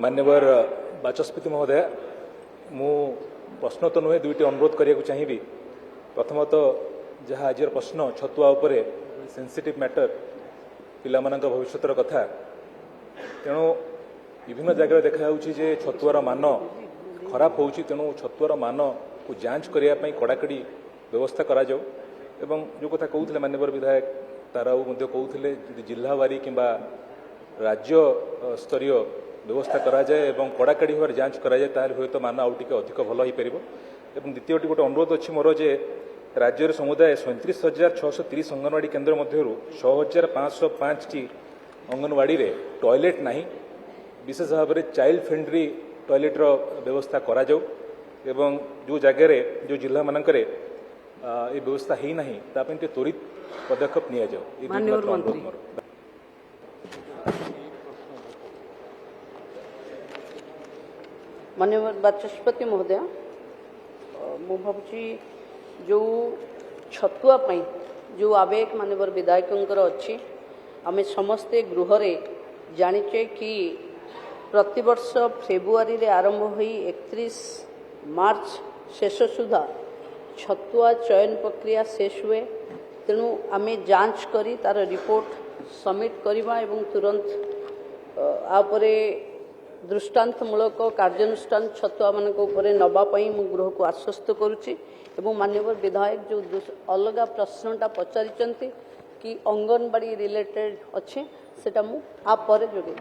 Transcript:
मान्यवर बाचस्पति महोदय मु प्रश्न तो नुहे दुईटी अनुरोध करने को चाहिए। प्रथमतः जहाँ आज प्रश्न छतुआ उपरे सेंसिटिव मैटर पिला भविष्य कथा तेणु विभिन्न जगह देखा छतुआर मान खराब हो तेणु छतुआर मान को जांच करने कड़ाकड़ी व्यवस्था करा जाओ। एवं जो कथा कहते मान्यवर विधायक ताराऊ कहते जिलावारी कि राज्य स्तरीय व्यवस्था करा जाए एवं कड़ाकड़ी भाव जांच करा जाए ताल हुए तो मान आउ टिके अधिक भल हो पार। एवं द्वितीय गोटे अनुरोध अच्छी मोर जे राज्य समुदाय 37,630 अंगनवाड़ी केन्द्र मध्य 6,505 टी अंगनवाड़ी रे टॉयलेट नहीं विशेष भाव में चाइल्ड फ्रेंडली टॉयलेट व्यवस्था करा जाओ। एवं जो जगह जो जिला मानकर ये व्यवस्था ही नहीं तापे त्वरित पदक्षेप निया जाओ। अनुरोध मोर। माननीय बाचस्पति महोदय मु भावी जो छतुआ जो आवेग माननीय विधायक अच्छी आम समस्ते गृह जाचे कि प्रतिवर्ष फेब्रुआरी रे आरंभ हुई 31 मार्च शेष सुधा छतुआ चयन प्रक्रिया शेष हुए। तेणु आम जांच करी तार रिपोर्ट सबमिट करवा एवं तुरंत दृष्टांतमूलक कार्यानुष्ठान छतुआ मान नवाई मु गृह को आश्वस्त करुच्ची। माननीय विधायक जो अलग प्रश्नटा पचारि कि अंगनवाड़ी रिलेटेड अच्छे सेटा मु आप पर जोगे।